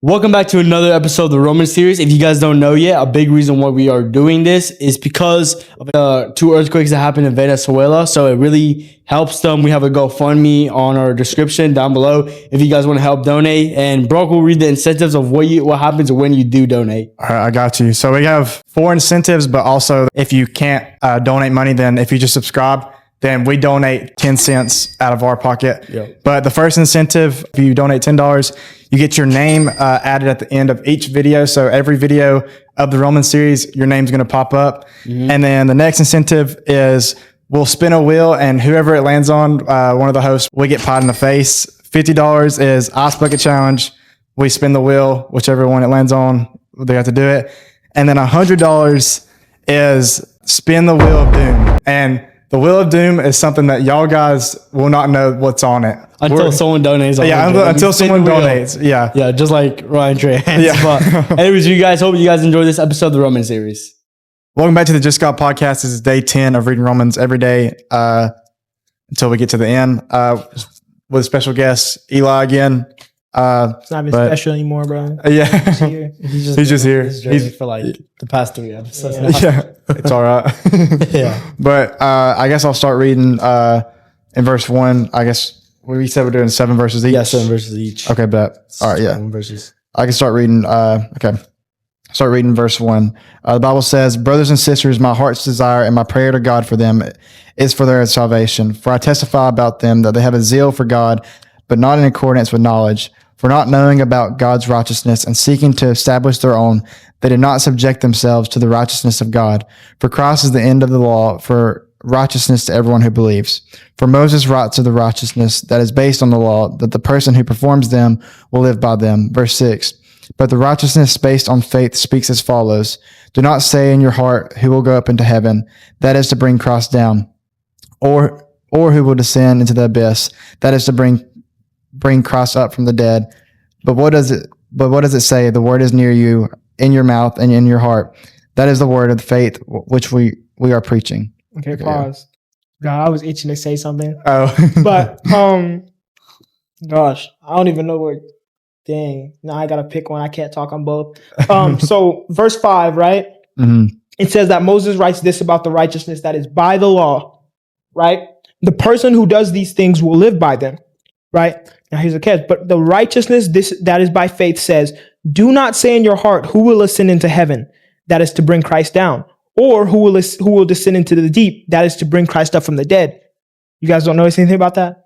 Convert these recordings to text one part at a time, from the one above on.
Welcome back to another episode of the Roman series. If you guys don't know yet, a big reason why we are doing this is because of the 2 earthquakes that happened in Venezuela. So it really helps them. We have a GoFundMe on our description down below if you guys want to help donate. And Brock will read the incentives of what happens when you do donate. All right, I got you. So we have 4 incentives, but also if you can't donate money, then if you just subscribe, then we donate 10 cents out of our pocket. Yep. But the first incentive, if you donate $10, you get your name added at the end of each video. So every video of the Roman series, your name's going to pop up. Mm-hmm. And then the next incentive is we'll spin a wheel, and whoever it lands on, one of the hosts, we get pied in the face. $50 is Ice Bucket Challenge. We spin the wheel, whichever one it lands on, they have to do it. And then $100 is Spin the Wheel of Doom. And the Wheel of Doom is something that y'all guys will not know what's on it. Until someone donates. Until someone donates. Yeah. Yeah, just like Ryan Trahans. Yeah. But anyways, hope you guys enjoy this episode of the Roman series. Welcome back to the Just God podcast. This is day 10 of reading Romans every day until we get to the end with special guest Eli again. It's not even special anymore, bro. Yeah. He's just here. He's for like the past 3 episodes. Yeah. It's all right. Yeah. But I guess I'll start reading in verse 1. I guess we said we're doing 7 verses each. Yeah, 7 verses each. Okay, bet. All right, yeah. 7 verses. I can start reading. Start reading verse 1. The Bible says, "Brothers and sisters, my heart's desire and my prayer to God for them is for their salvation. For I testify about them that they have a zeal for God, but not in accordance with knowledge. For not knowing about God's righteousness and seeking to establish their own, they did not subject themselves to the righteousness of God. For Christ is the end of the law for righteousness to everyone who believes. For Moses writes of the righteousness that is based on the law, that the person who performs them will live by them." Verse 6. "But the righteousness based on faith speaks as follows. Do not say in your heart, who will go up into heaven, that is to bring Christ down, or who will descend into the abyss, that is to bring Christ up from the dead. But what does it say? The word is near you, in your mouth and in your heart. That is the word of the faith which we are preaching." Okay, pause. God, I was itching to say something. Oh. But gosh, I don't even know where. Dang, now I gotta pick one. I can't talk on both. So verse 5, right? Mm-hmm. It says that Moses writes this about the righteousness that is by the law, right? The person who does these things will live by them, right? Now here's the catch. But the righteousness that is by faith says, "Do not say in your heart, who will ascend into heaven? That is to bring Christ down. Or who will descend into the deep? That is to bring Christ up from the dead." You guys don't notice anything about that?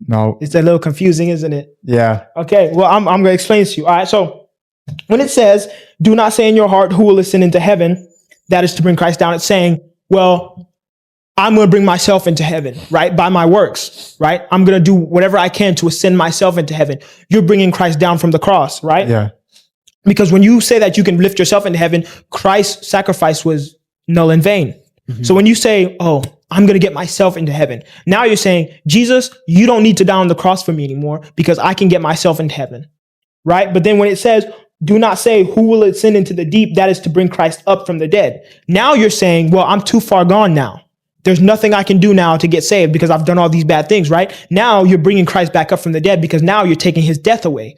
No. It's a little confusing, isn't it? Yeah. Okay, well, I'm going to explain this to you. All right, so when it says, "Do not say in your heart, who will ascend into heaven?" That is to bring Christ down. It's saying, well, I'm going to bring myself into heaven, right? By my works, right? I'm going to do whatever I can to ascend myself into heaven. You're bringing Christ down from the cross, right? Yeah. Because when you say that you can lift yourself into heaven, Christ's sacrifice was null and vain. Mm-hmm. So when you say, "Oh, I'm going to get myself into heaven," now you're saying, "Jesus, you don't need to die on the cross for me anymore because I can get myself into heaven," right? But then when it says, "Do not say who will ascend into the deep," that is to bring Christ up from the dead. Now you're saying, well, I'm too far gone now. There's nothing I can do now to get saved because I've done all these bad things, right? Now you're bringing Christ back up from the dead because now you're taking his death away,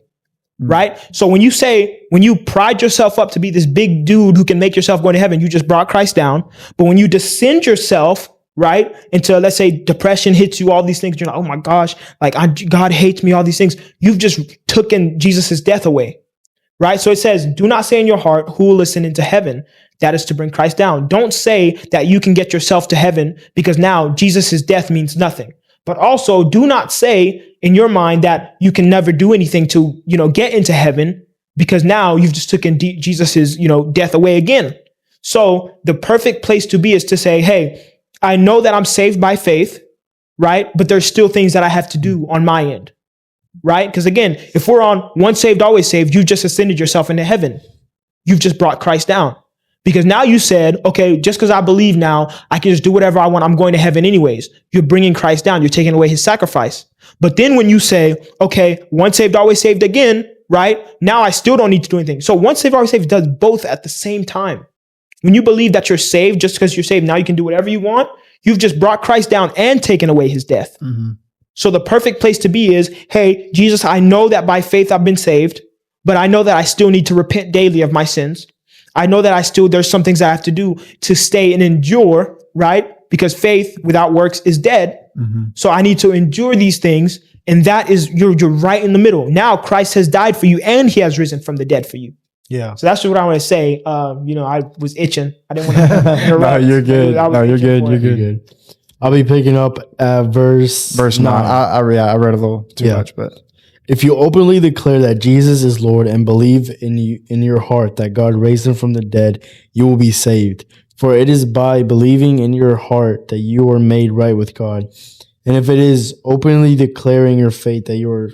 right? So when you pride yourself up to be this big dude who can make yourself go to heaven, you just brought Christ down. But when you descend yourself, right, into, let's say, depression hits you, all these things, you're like, "Oh my gosh, like God hates me," all these things. You've just taken Jesus's death away, right? So it says, "Do not say in your heart, who will ascend into heaven?" That is to bring Christ down. Don't say that you can get yourself to heaven because now Jesus's death means nothing. But also do not say in your mind that you can never do anything to, get into heaven because now you've just taken Jesus's, death away again. So the perfect place to be is to say, "Hey, I know that I'm saved by faith, right? But there's still things that I have to do on my end, right? Because again, if we're on once saved, always saved, you just ascended yourself into heaven. You've just brought Christ down. Because now you said, okay, just because I believe now, I can just do whatever I want. I'm going to heaven anyways. You're bringing Christ down. You're taking away his sacrifice. But then when you say, okay, once saved, always saved again, right? Now I still don't need to do anything. So once saved, always saved does both at the same time. When you believe that you're saved, just because you're saved, now you can do whatever you want. You've just brought Christ down and taken away his death. Mm-hmm. So the perfect place to be is, hey, Jesus, I know that by faith I've been saved, but I know that I still need to repent daily of my sins. I know that there's some things I have to do to stay and endure, right? Because faith without works is dead. So I need to endure these things. And that is, you're right in the middle. Now Christ has died for you and he has risen from the dead for you. Yeah. So that's what I want to say. I was itching. I didn't want to interrupt. No, you're good. I was No, you're itching good. for You're it. good. I'll be picking up at verse 9. I read a little too Yeah. much, but If you openly declare that Jesus is Lord and believe in your heart that God raised him from the dead, you will be saved. For it is by believing in your heart that you are made right with God. And if it is openly declaring your faith that you are...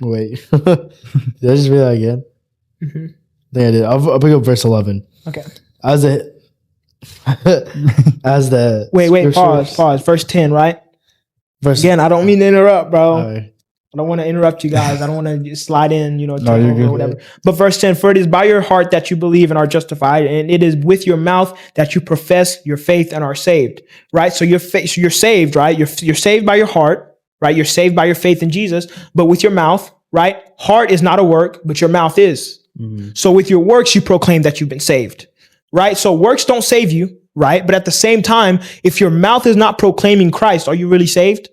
Wait. Did I just read that again? Mhm. I think I did. I'll pick up verse 11. Okay. As the... as the... Wait, scriptures- pause. Verse 10, right? Verse, Again, I don't mean to interrupt, bro. all right. I don't want to interrupt you guys. I don't want to just slide in, take you're over good. or whatever. But verse 10, for it is by your heart that you believe and are justified, and it is with your mouth that you profess your faith and are saved, right? So you're saved, right? You're saved by your heart, right? You're saved by your faith in Jesus, but with your mouth, right? Heart is not a work, but your mouth is. So with your works, you proclaim that you've been saved, right? So works don't save you, right? But at the same time, if your mouth is not proclaiming Christ, are you really saved?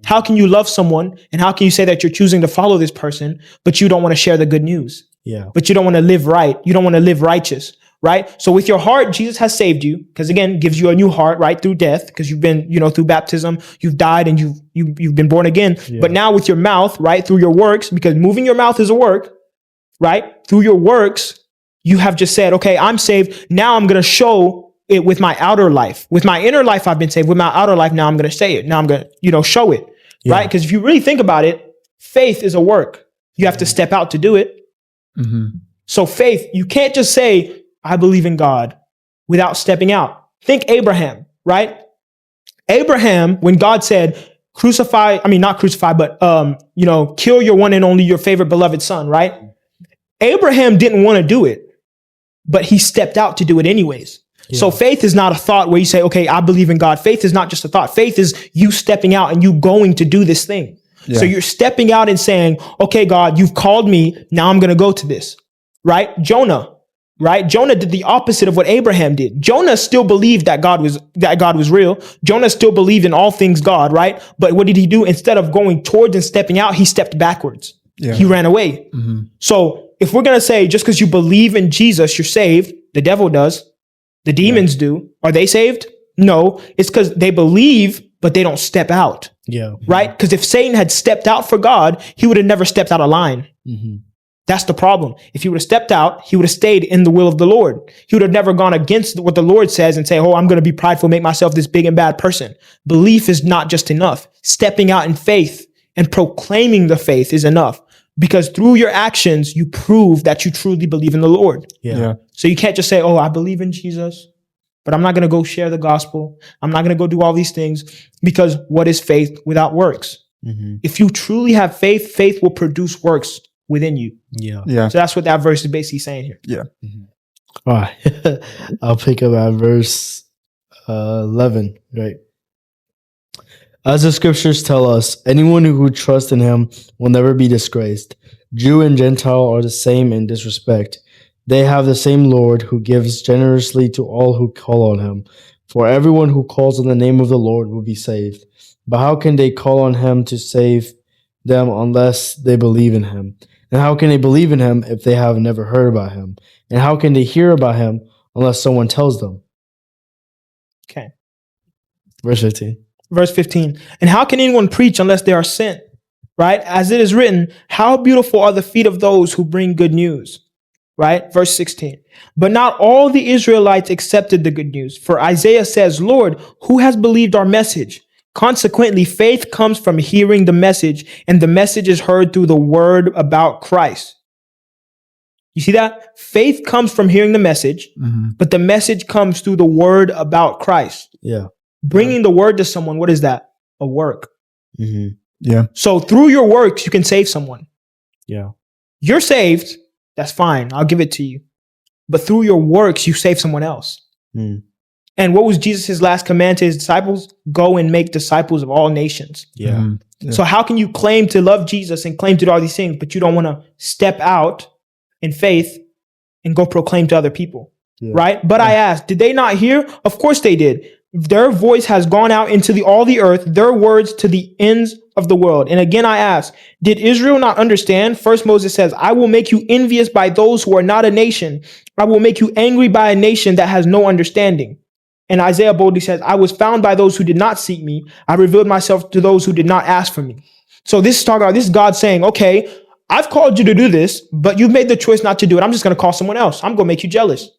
How can you love someone and how can you say that you're choosing to follow this person, but you don't want to share the good news, Yeah. but you don't want to live right? You don't want to live righteous, right? So with your heart, Jesus has saved you because again, gives you a new heart, right? Through death, because you've been, through baptism, you've died and you've been born again. But now with your mouth, right? Through your works, because moving your mouth is a work, right? Through your works, you have just said, okay, I'm saved. Now I'm going to show it with my outer life. With my inner life, I've been saved. With my outer life, now I'm going to say it. Now I'm going to, show it. Yeah. Right? Because if you really think about it, faith is a work. You have to step out to do it. So faith, you can't just say, I believe in God without stepping out. Think Abraham, right? Abraham, when God said, not crucify, but, kill your one and only, your favorite beloved son, right? Abraham didn't want to do it, but he stepped out to do it anyways. So faith is not a thought where you say, okay, I believe in God. Faith is not just a thought. Faith is you stepping out and you going to do this thing. Yeah. So you're stepping out and saying, okay, God, you've called me. Now I'm going to go to this, right? Jonah, right? Jonah did the opposite of what Abraham did. Jonah still believed that God was real. Jonah still believed in all things God, right? But what did he do? Instead of going towards and stepping out, he stepped backwards. Yeah. He ran away. So if we're going to say, just because you believe in Jesus, you're saved, the devil does. The demons do. Are they saved? No. It's because they believe, but they don't step out. Yeah. Right? Because if Satan had stepped out for God, he would have never stepped out of line. That's the problem. If he would have stepped out, he would have stayed in the will of the Lord. He would have never gone against what the Lord says and say, oh, I'm going to be prideful, make myself this big and bad person. Belief is not just enough. Stepping out in faith and proclaiming the faith is enough. Because through your actions, you prove that you truly believe in the Lord. Yeah. So you can't just say, oh, I believe in Jesus, but I'm not going to go share the gospel. I'm not going to go do all these things, because what is faith without works? If you truly have faith, faith will produce works within you. Yeah. So that's what that verse is basically saying here. Yeah. All right. I'll pick up at verse 11, right? As the scriptures tell us, anyone who trusts in him will never be disgraced. Jew and Gentile are the same in this respect. They have the same Lord who gives generously to all who call on him. For everyone who calls on the name of the Lord will be saved. But how can they call on him to save them unless they believe in him? And how can they believe in him if they have never heard about him? And how can they hear about him unless someone tells them? Okay. Verse 15. Verse 15. And how can anyone preach unless they are sent? Right? As it is written, how beautiful are the feet of those who bring good news. Right? Verse 16. But not all the Israelites accepted the good news. For Isaiah says, Lord, who has believed our message? Consequently, faith comes from hearing the message, and the message is heard through the word about Christ. You see that? Faith comes from hearing the message, but the message comes through the word about Christ. Yeah. Bringing the word to someone, what is that? A work. Yeah. So through your works, you can save someone. Yeah. You're saved. That's fine. I'll give it to you. But through your works, you save someone else. And And what was Jesus' last command to his disciples? Go and make disciples of all nations. Yeah. Mhm. Yeah. So how can you claim to love Jesus and claim to do all these things, but you don't want to step out in faith and go proclaim to other people? Yeah. Right? But I asked, did they not hear? Of course they did. Their voice has gone out into all the earth, their words to the ends of the world. And again, I ask, did Israel not understand? First Moses says, I will make you envious by those who are not a nation. I will make you angry by a nation that has no understanding. And Isaiah boldly says, I was found by those who did not seek me. I revealed myself to those who did not ask for me. So this is God saying, okay, I've called you to do this, but you've made the choice not to do it. I'm just going to call someone else. I'm going to make you jealous.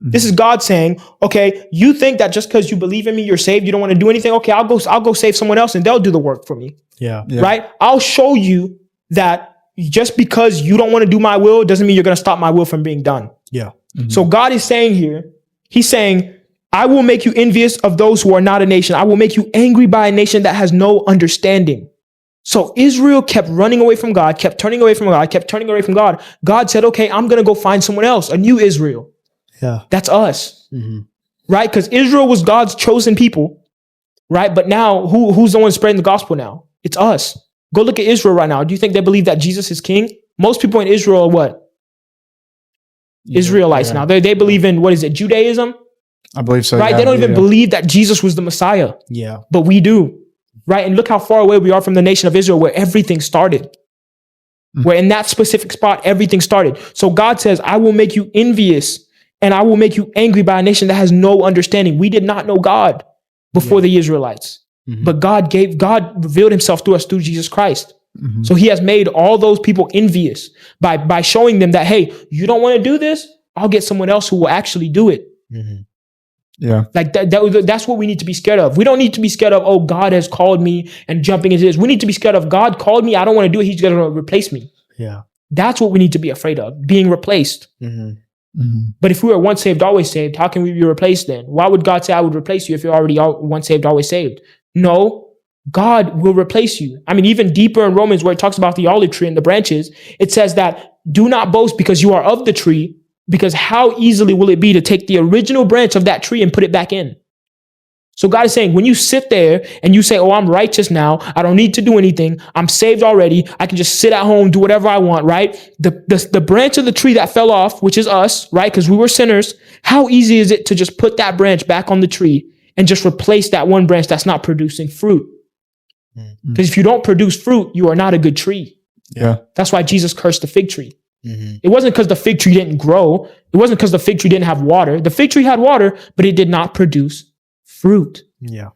This is God saying, okay, you think that just because you believe in me, you're saved, you don't want to do anything. Okay, I'll go save someone else and they'll do the work for me. Yeah. Yeah. Right? I'll show you that just because you don't want to do my will doesn't mean you're going to stop my will from being done. Yeah. So God is saying here, he's saying, I will make you envious of those who are not a nation. I will make you angry by a nation that has no understanding. So Israel kept running away from God, kept turning away from God, kept turning away from God. God said, okay, I'm going to go find someone else, a new Israel. Yeah. That's us, Mm-hmm. right? Because Israel was God's chosen people, right? But now who's the one spreading the gospel now? It's us. Go look at Israel right now. Do you think they believe that Jesus is king? Most people in Israel are what? Israelites Yeah. now. They believe in, what is it, Judaism? I believe so. Right? Yeah, They don't even yeah. believe that Jesus was the Messiah, Yeah. but we do, right? And look how far away we are from the nation of Israel where everything started. Where in that specific spot, everything started. So God says, I will make you envious and I will make you angry by a nation that has no understanding. We did not know God before the Israelites, Mhm. but God revealed himself to us through Jesus Christ. Mhm. So he has made all those people envious by showing them that, hey, you don't want to do this? I'll get someone else who will actually do it. Mm-hmm. Yeah. Like that's what we need to be scared of. We don't need to be scared of, oh, God has called me and jumping into this. We need to be scared of, God called me. I don't want to do it. He's going to replace me. Yeah. That's what we need to be afraid of, being replaced. Mm-hmm. Mhm. But if we were once saved, always saved, how can we be replaced then? Why would God say I would replace you if you're already once saved, always saved? No, God will replace you. I mean, even deeper in Romans where it talks about the olive tree and the branches, it says that do not boast because you are of the tree, because how easily will it be to take the original branch of that tree and put it back in? So God is saying, when you sit there and you say, oh, I'm righteous now, I don't need to do anything, I'm saved already, I can just sit at home, do whatever I want, right? The branch of the tree that fell off, which is us, right? Because we were sinners, how easy is it to just put that branch back on the tree and just replace that one branch that's not producing fruit? Because if you don't produce fruit, you are not a good tree. Yeah. That's why Jesus cursed the fig tree. Mm-hmm. It wasn't because the fig tree didn't grow. It wasn't because the fig tree didn't have water. The fig tree had water, but it did not produce fruit. Yeah.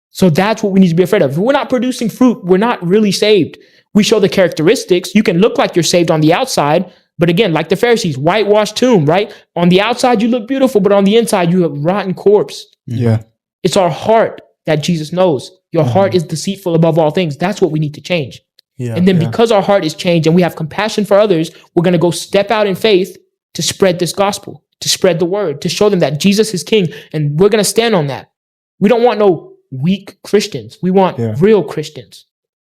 So that's what we need to be afraid of. If we're not producing fruit, we're not really saved. We show the characteristics. You can look like you're saved on the outside, but again, like the Pharisees, whitewashed tomb, right? On the outside, you look beautiful, but on the inside, you have rotten corpse. Yeah. It's our heart that Jesus knows. Your heart is deceitful above all things. That's what we need to change. Yeah. And then Yeah. because our heart is changed and we have compassion for others, we're going to go step out in faith to spread this gospel, to spread the word, to show them that Jesus is king. And we're going to stand on that. We don't want no weak Christians. We want Yeah. real Christians.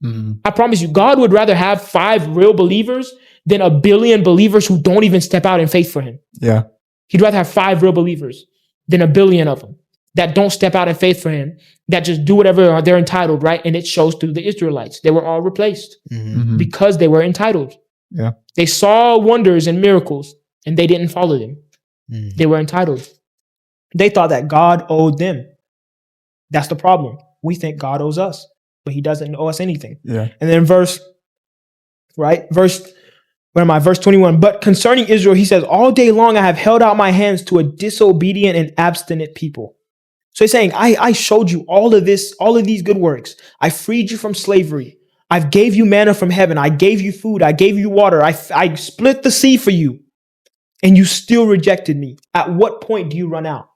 Mhm. I promise you, God would rather have 5 real believers than a billion believers who don't even step out in faith for him. Yeah. He'd rather have 5 real believers than a billion of them that don't step out in faith for him, that just do whatever they're entitled, right? And it shows through the Israelites. They were all replaced Mm-hmm. Mhm. because they were entitled. Yeah. They saw wonders and miracles and they didn't follow them. Mm-hmm. They were entitled. They thought that God owed them. That's the problem. We think God owes us, but he doesn't owe us anything. Yeah. And then verse 21. But concerning Israel, he says, all day long I have held out my hands to a disobedient and abstinent people. So he's saying, I showed you all of this, all of these good works. I freed you from slavery. I gave you manna from heaven. I gave you food. I gave you water. I split the sea for you. And you still rejected me. At what point do you run out?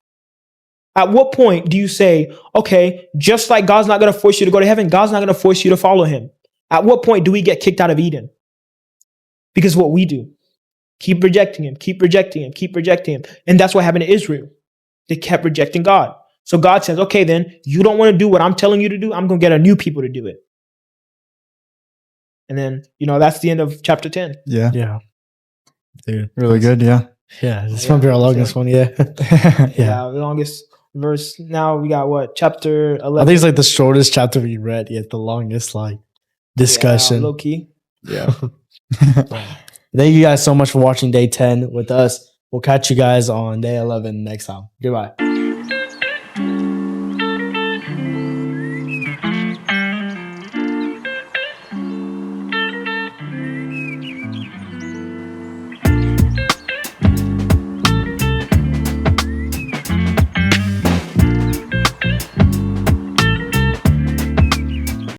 At what point do you say, okay, just like God's not going to force you to go to heaven, God's not going to force you to follow him? At what point do we get kicked out of Eden? Because what we do, keep rejecting him, keep rejecting him, keep rejecting him. And that's what happened to Israel. They kept rejecting God. So God says, okay, then you don't want to do what I'm telling you to do. I'm going to get a new people to do it. And then, that's the end of chapter 10. Yeah. Yeah. Dude. Really good. Yeah. Yeah, this might be our longest one. Yeah. Yeah, the longest verse. Now we got what? Chapter 11. I think it's like the shortest chapter we read, yet the longest like discussion. Low key. Yeah. Thank you guys so much for watching day 10 with us. We'll catch you guys on day 11 next time. Goodbye.